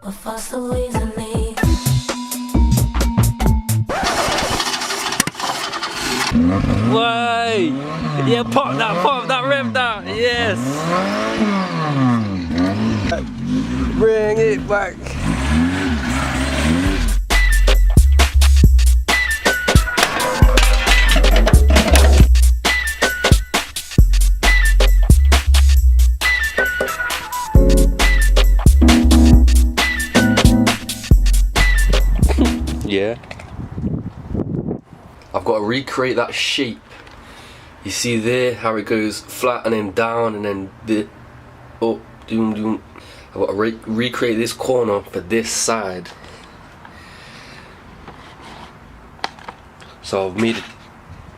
but fast so easily. Why? Yeah, pop that, rev that, yes! Bring it back! Yeah. I've got to recreate that shape. You see there how it goes flat and then down and then up, doom doom. I've got to recreate this corner for this side. So I've made a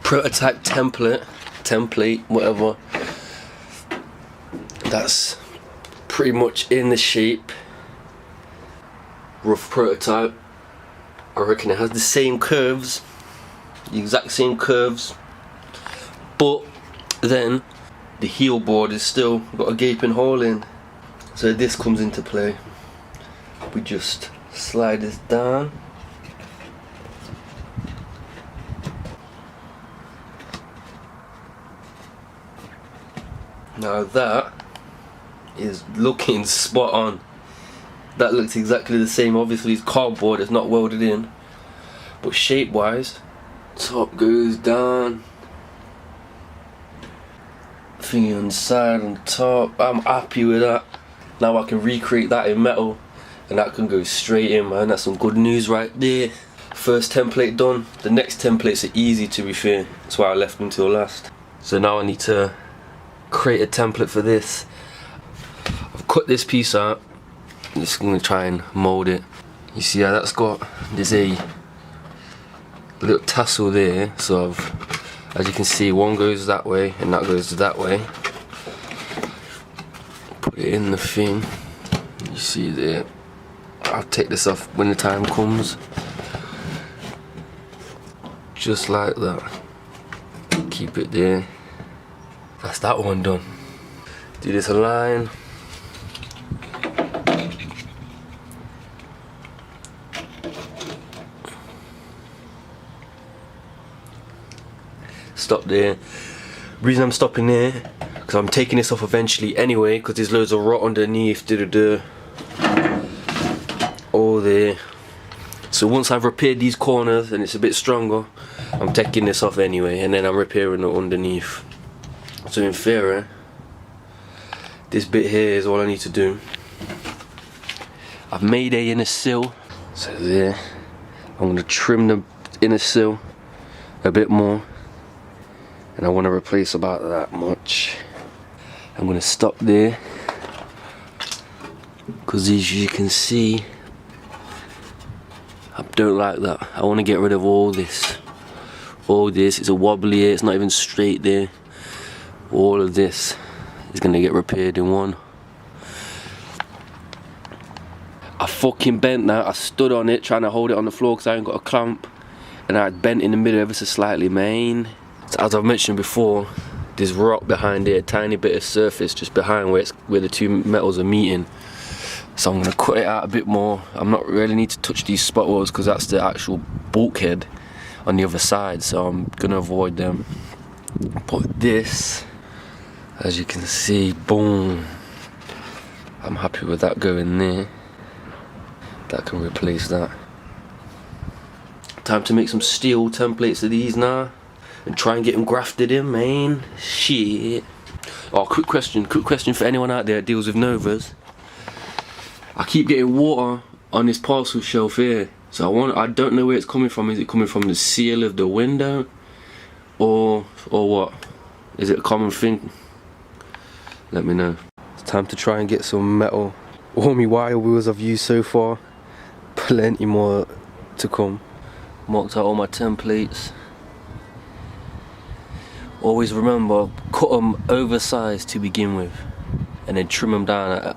prototype template, whatever. That's pretty much in the shape. Rough prototype. I reckon it has the same curves. The exact same curves, but then the heel board is still got a gaping hole in, so this comes into play. We just slide this down, now that is looking spot on. That looks exactly the same. Obviously it's cardboard, it's not welded in, but shape wise, top goes down, thingy on the side and top. I'm happy with that. Now I can recreate that in metal and that can go straight in, man. That's some good news right there. First template done. The next templates are easy, to be fair, that's why I left them till last. So now I need to create a template for this. I've cut this piece out. I'm just going to try and mould it. You see how that's got, there's a little tassel there, so as you can see, one goes that way and that goes that way. Put it in the thing, you see there. I'll take this off when the time comes, just like that. Keep it there. That's that one done. Do this a line. Stop there. Reason I'm stopping there, because I'm taking this off eventually anyway, because there's loads of rot underneath, all there. So once I've repaired these corners and it's a bit stronger, I'm taking this off anyway, and then I'm repairing it underneath. So in theory, this bit here is all I need to do. I've made a inner sill, so there. I'm going to trim the inner sill a bit more. And I want to replace about that much. I'm going to stop there, because as you can see, I don't like that. I want to get rid of all this. All this, it's a wobbly here, it's not even straight there. All of this is going to get repaired in one. I fucking bent that. I stood on it trying to hold it on the floor because I ain't got a clamp, and I bent in the middle ever so slightly, man. So as I've mentioned before, there's rock behind here, a tiny bit of surface just behind where the two metals are meeting. So I'm going to cut it out a bit more. I'm not really need to touch these spot welds because that's the actual bulkhead on the other side, so I'm going to avoid them. But this, as you can see, boom. I'm happy with that going there. That can replace that. Time to make some steel templates of these now and try and get them grafted in, man. Shit. Oh, quick question for anyone out there that deals with Novas. I keep getting water on this parcel shelf here, so I don't know where it's coming from. Is it coming from the seal of the window, or what? Is it a common thing? Let me know. It's time to try and get some metal. All my wire wheels I've used so far, plenty more to come. Marked out all my templates. Always remember, cut them oversized to begin with, and then trim them down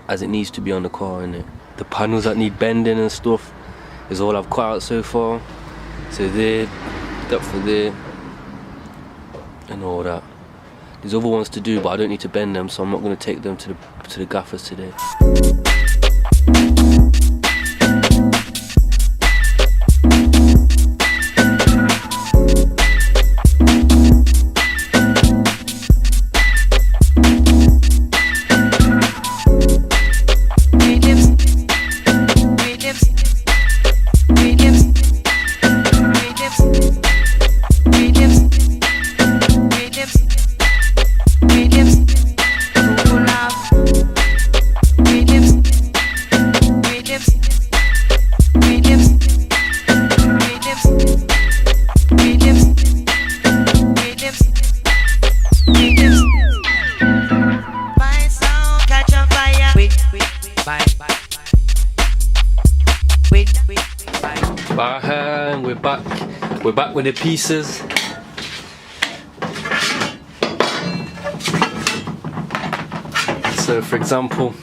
as it needs to be on the car, innit? The panels that need bending and stuff is all I've cut out so far. So there, that for there, and all that. There's other ones to do, but I don't need to bend them, so I'm not going to take them to the gaffers today. Bang, we're back. We're back with the pieces. So for example,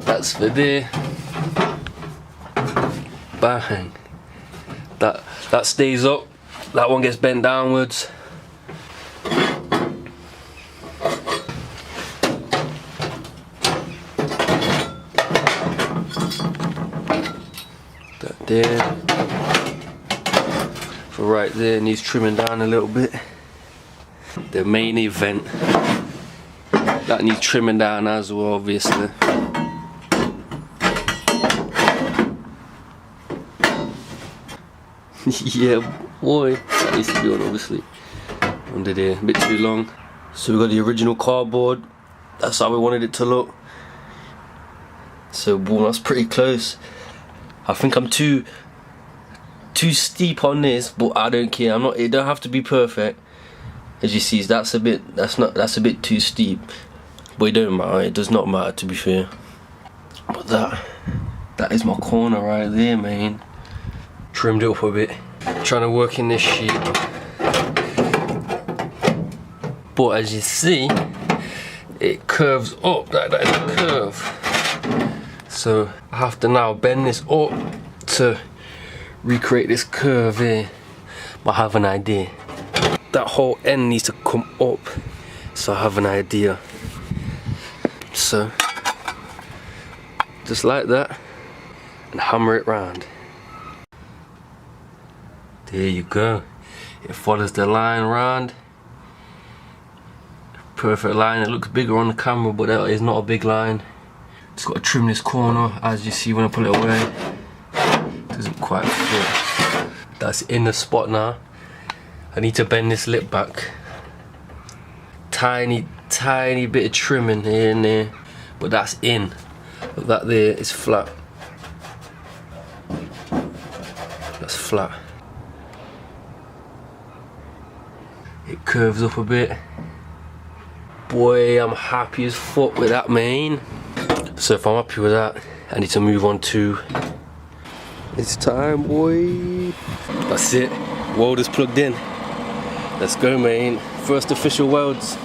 that's for there. Bang. That stays up. That one gets bent downwards. That there. So right there needs trimming down a little bit. The main event, that needs trimming down as well, obviously. Yeah, boy, that needs to be on, obviously. Under there, a bit too long. So we got the original cardboard. That's how we wanted it to look. So boom, that's pretty close. I think I'm too steep on this, but I don't care. It don't have to be perfect. As you see, that's a bit too steep, but it don't matter. It does not matter, to be fair. But that is my corner right there, man. Trimmed it up a bit. Trying to work in this sheet, but as you see, it curves up. That is a curve. So I have to now bend this up to recreate this curve here. But I have an idea. That whole end needs to come up, so I have an idea. So just like that, and hammer it round. There you go. It follows the line round. Perfect line. It looks bigger on the camera, but that is not a big line. Just got to trim this corner, as you see when I pull it away. Doesn't quite fit. That's in the spot now. I need to bend this lip back. Tiny bit of trimming here and there, but that's in. Look, that there is flat. That's flat. It curves up a bit. Boy, I'm happy as fuck with that, man. So if I'm happy with that, I need to move on to... It's time, boy. That's it. Welder's plugged in. Let's go, man. First official welds.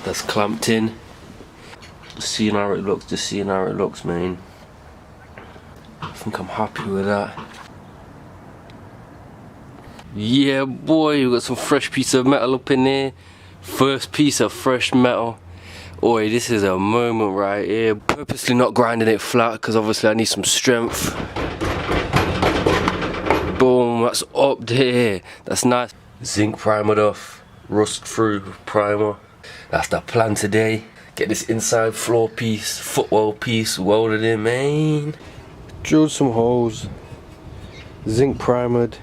That's clamped in. Just seeing how it looks, man. I think I'm happy with that. Yeah, boy, we got some fresh piece of metal up in there. First piece of fresh metal. Oi, this is a moment right here. Purposely not grinding it flat because obviously I need some strength. Boom, that's up there. That's nice. Zinc primered off, rust through primer. That's the plan today. Get this inside floor piece, footwell piece welded in, man. Drilled some holes, zinc primered.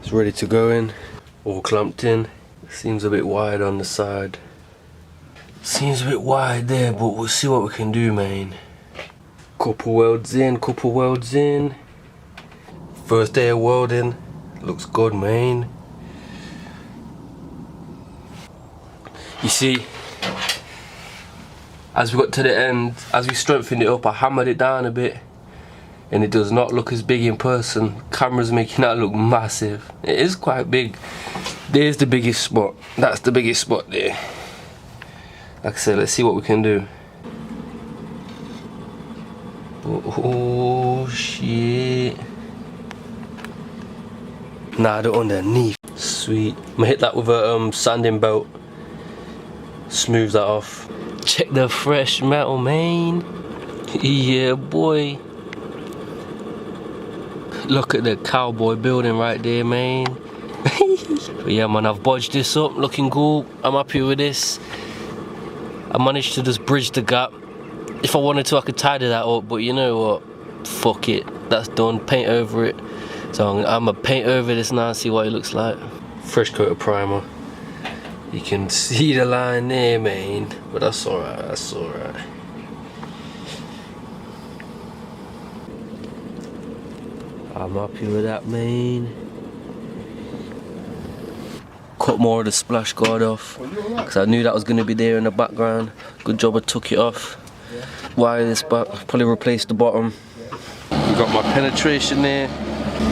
It's ready to go in. All clamped in. Seems a bit wide on the side. Seems a bit wide there, but we'll see what we can do, man. Couple welds in, couple welds in. First day of welding. Looks good, man. You see, as we got to the end, as we strengthened it up, I hammered it down a bit. And it does not look as big in person. Camera's making that look massive. It is quite big. There's the biggest spot. That's the biggest spot there. Like I said, let's see what we can do. Oh shit. Nah, the underneath. Sweet. I'm gonna hit that with a sanding belt. Smooth that off. Check the fresh metal, man. Yeah, boy. Look at the cowboy building right there, man. But yeah, man, I've bodged this up, looking cool. I'm happy with this. I managed to just bridge the gap. If I wanted to, I could tidy that up, but you know what? Fuck it. That's done. Paint over it. So I'm gonna paint over this now and see what it looks like. Fresh coat of primer. You can see the line there, man, but that's alright, that's alright. I'm happy with that, man. Cut more of the splash guard off because I knew that was going to be there in the background. Good job I took it off. Wire this back, probably replace the bottom. We got my penetration there.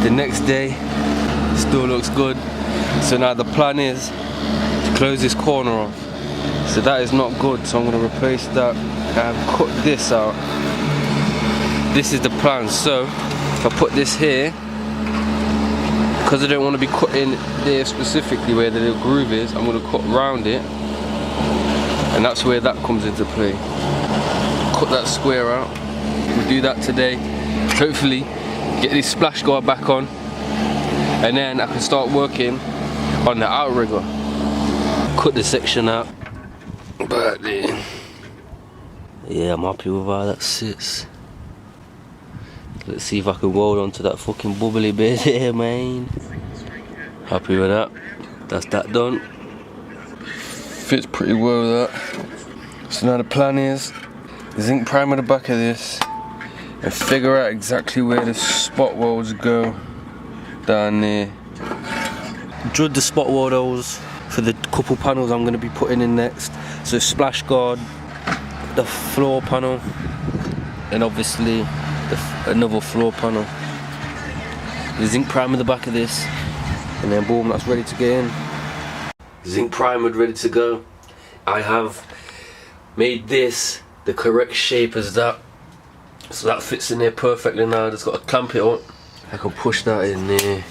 The next day, still looks good. So now the plan is to close this corner off. So that is not good, so I'm going to replace that and cut this out. This is the plan. So if I put this here, because I don't want to be cutting there specifically where the little groove is, I'm going to cut round it, and that's where that comes into play. Cut that square out. We'll do that today. Hopefully get this splash guard back on, and then I can start working on the outrigger. Cut the section out. But yeah, I'm happy with how that sits. Let's see if I can weld onto that fucking bubbly bit there, man. Happy with that. That's that done. Fits pretty well with that. So now the plan is zinc primer the back of this and figure out exactly where the spot welds go down there. Drilled the spot weld holes for the couple panels I'm going to be putting in next. So splash guard, the floor panel, and obviously another floor panel. The zinc primer the back of this, and then boom, that's ready to get in. Zinc primered, ready to go. I have made this the correct shape as that, so that fits in there perfectly now. I just got to clamp it up. I can push that in there.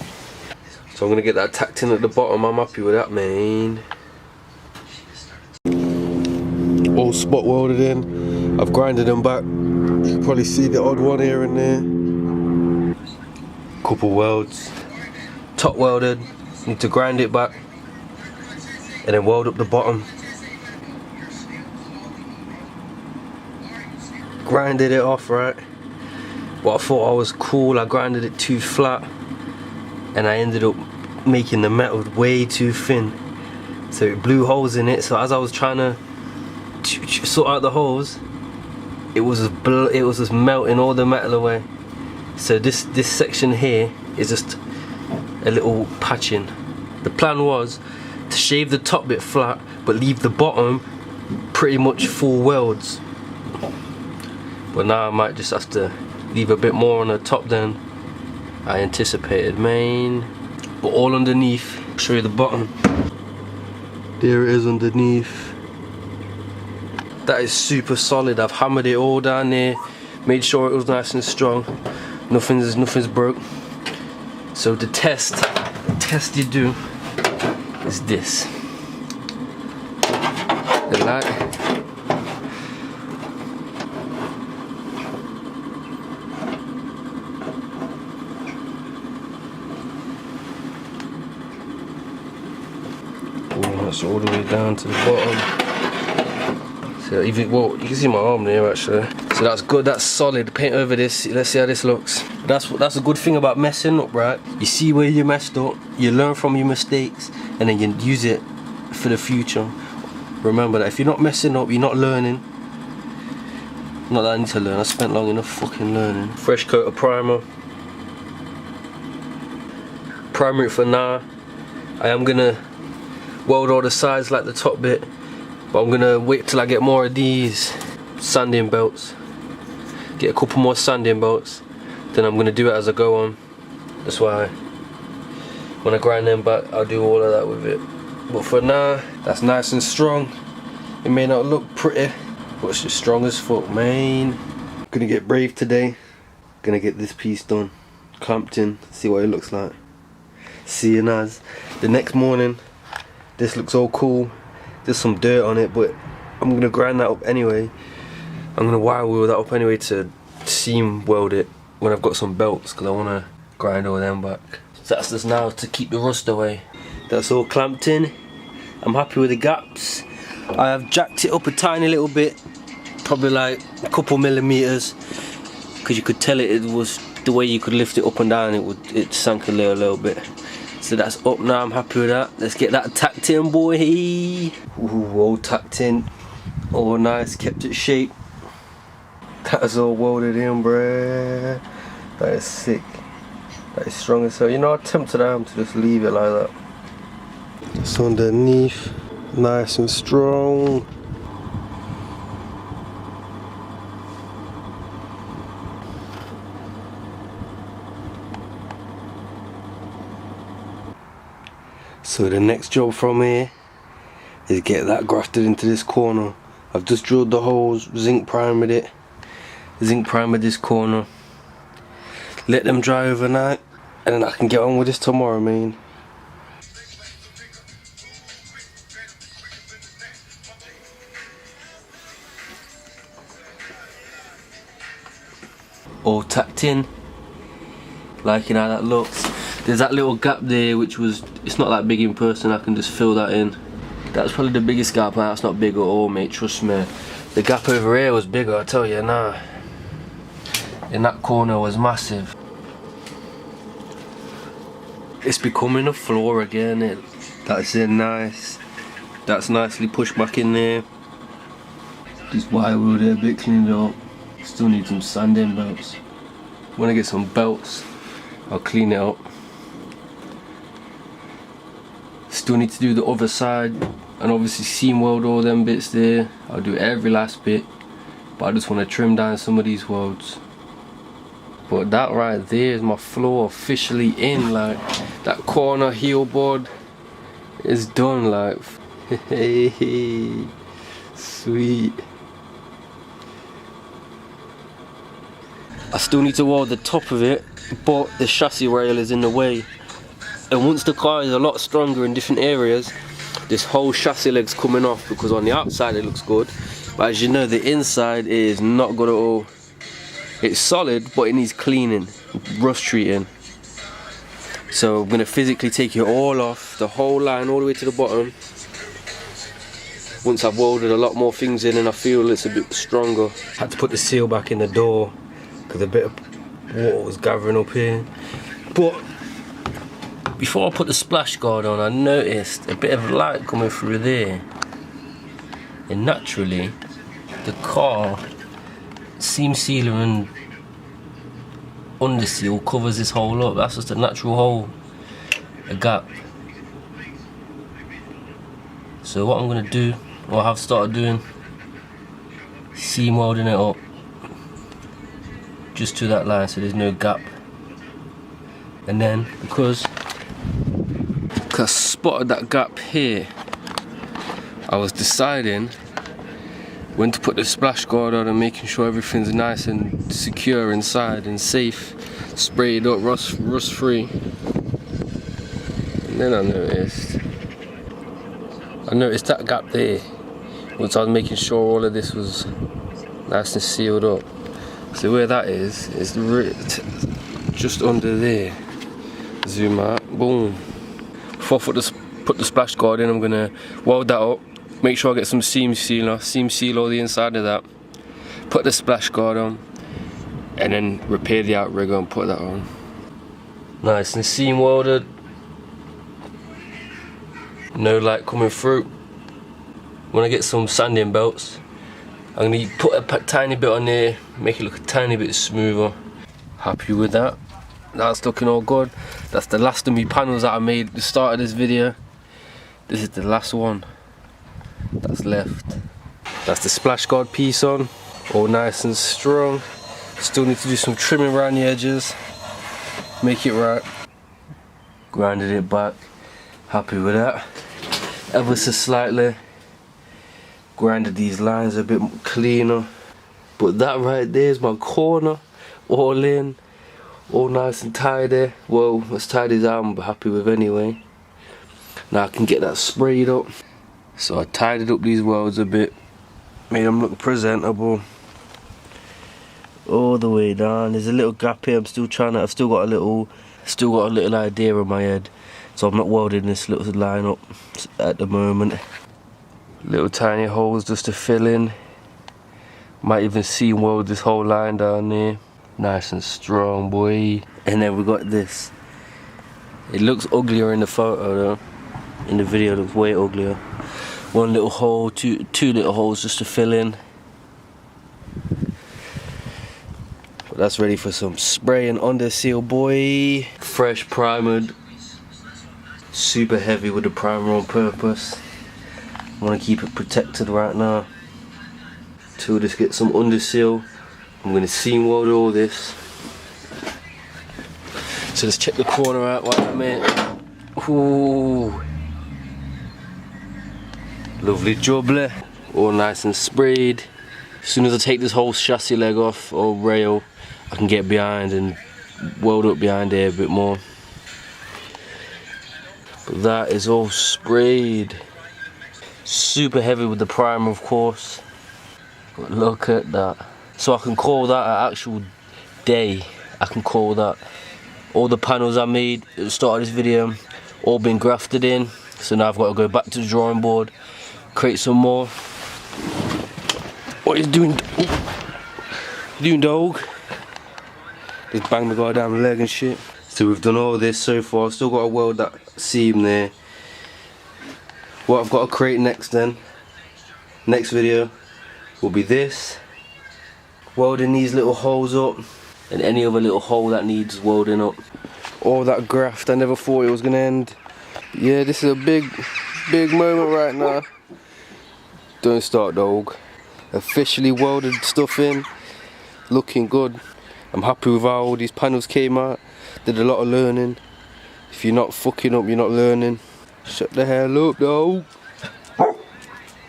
So I'm gonna get that tacked in at the bottom. I'm happy with that, man. All spot welded in. I've grinded them back. You can probably see the odd one here and there. Couple welds. Top welded. Need to grind it back and then weld up the bottom. Grinded it off, right? But I thought I was cool. I grinded it too flat, and I ended up making the metal way too thin, so it blew holes in it. So as I was trying to sort out the holes, it was just melting all the metal away. So this section here is just a little patching. The plan was to shave the top bit flat but leave the bottom pretty much full welds, but now I might just have to leave a bit more on the top than I anticipated, man. But all underneath, I'll show you the bottom. There it is underneath. That is super solid. I've hammered it all down there, made sure it was nice and strong. Nothing's broke. So the test you do is this. The light. That's all the way down to the bottom. So even, well, you can see my arm there actually. So that's good, that's solid. Paint over this, let's see how this looks. That's a good thing about messing up, right? You see where you messed up, you learn from your mistakes, and then you use it for the future. Remember that if you're not messing up, you're not learning. Not that I need to learn, I spent long enough fucking learning. Fresh coat of primer. Primer it for now. I am gonna weld all the sides like the top bit, but I'm gonna wait till I get more of these sanding belts. Get a couple more sanding belts, then I'm gonna do it as I go on. That's why when I grind them back, I'll do all of that with it. But for now, that's nice and strong. It may not look pretty, but it's just strong as fuck, man. Gonna get brave today. Gonna get this piece done, clamped in, see what it looks like. Seeing as the next morning, this looks all cool. There's some dirt on it, but I'm gonna grind that up anyway. I'm gonna wire wheel that up anyway to seam weld it when I've got some belts, because I wanna grind all them back. So that's just now to keep the rust away. That's all clamped in. I'm happy with the gaps. I have jacked it up a tiny little bit, probably like a couple millimeters, because you could tell it was the way you could lift it up and down. It sank a little bit. So that's up now, I'm happy with that. Let's get that tacked in, boy. Ooh, all tacked in. All nice, kept it shape. That is all welded in, bruh. That is sick. That is strong as hell. You know, I tempted to just leave it like that. It's underneath, nice and strong. So the next job from here is get that grafted into this corner. I've just drilled the holes, zinc primed it, zinc primed this corner. Let them dry overnight, and then I can get on with this tomorrow, man. All tacked in, liking how that looks. There's that little gap there which was, it's not that big in person, I can just fill that in. That's probably the biggest gap, and that's not big at all, mate, trust me. The gap over here was bigger, I tell you now. In that corner was massive. It's becoming a floor again, that's it, nice. That's nicely pushed back in there. This wire wheel there, a bit cleaned up. Still need some sanding belts. When I get some belts, I'll clean it up. Still need to do the other side, and obviously seam weld all them bits there. I'll do every last bit, but I just want to trim down some of these welds. But that right there is my floor officially in, like that corner heel board is done, like sweet. I still need to weld the top of it, but the chassis rail is in the way. And once the car is a lot stronger in different areas, this whole chassis leg's coming off, because on the outside it looks good, but as you know, the inside is not good at all. It's solid, but it needs cleaning, rust treating. So I'm going to physically take it all off, the whole line all the way to the bottom. Once I've welded a lot more things in and I feel it's a bit stronger. Had to put the seal back in the door because a bit of water was gathering up here. But before I put the splash guard on, I noticed a bit of light coming through there. And naturally, the car seam sealer and under seal covers this hole up. That's just a natural hole, a gap. So what I'm going to do, or I have started doing, seam welding it up just to that line so there's no gap. And then because I spotted that gap here, I was deciding when to put the splash guard on and making sure everything's nice and secure inside and safe, sprayed up, rust free. And then I noticed that gap there. Once I was making sure all of this was nice and sealed up. So where that is just under there. Zoom out, boom. Before I put the splash guard in, I'm gonna weld that up. Make sure I get some seam sealer, seam seal all the inside of that. Put the splash guard on, and then repair the outrigger and put that on. Nice and seam welded. No light coming through. When I get some sanding belts, I'm gonna put a tiny bit on there, make it look a tiny bit smoother. Happy with that. That's looking all good. That's the last of my panels that I made at the start of this video. This is the last one that's left. That's the splash guard piece on, all nice and strong. Still need to do some trimming around the edges, make it right. Grinded it back, happy with that. Ever so slightly grinded these lines a bit cleaner. But that right there is my corner, all in, all nice and tidy. Well, as tidy as I'm happy with anyway. Now I can get that sprayed up. So I tidied up these welds a bit, made them look presentable. All the way down. There's a little gap here. I've still got a little idea in my head. So I'm not welding this little line up at the moment. Little tiny holes just to fill in. Might even seam weld this whole line down there. Nice and strong, boy. And then we got this It looks uglier in the photo though. In the video it looks way uglier. One little hole, two little holes just to fill in. But that's ready for some spray and under seal, boy. Fresh primered. Super heavy with the primer on purpose. I want to keep it protected right now. Till just get some under seal. I'm going to seam weld all this. So let's check the corner out while I'm in. Ooh. Lovely jubbly. All nice and sprayed. As soon as I take this whole chassis leg off or rail, I can get behind and weld up behind there a bit more. But that is all sprayed. Super heavy with the primer, of course. But look at that. So I can call that an actual day. I can call that. All the panels I made at the start of this video, all been grafted in. So now I've got to go back to the drawing board, create some more. What are you doing? What you doing, dog? Just banged my goddamn leg and shit. So we've done all this so far. I've still got to weld that seam there. What I've got to create next video will be this. Welding these little holes up. And any other little hole that needs welding up. All that graft, I never thought it was gonna end. But yeah, this is a big moment right now. Don't start, dog. Officially welded stuff in. Looking good. I'm happy with how all these panels came out. Did a lot of learning. If you're not fucking up, you're not learning. Shut the hell up, dog.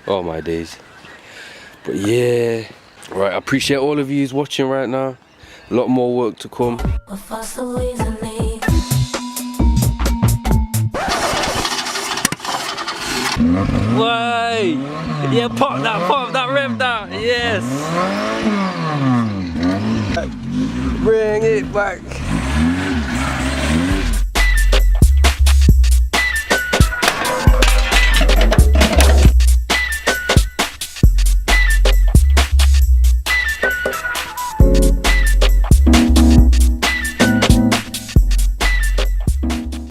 Oh my days. But yeah. Right, I appreciate all of you watching right now. A lot more work to come. Way! Yeah, pop that, rev that, yes! Bring it back.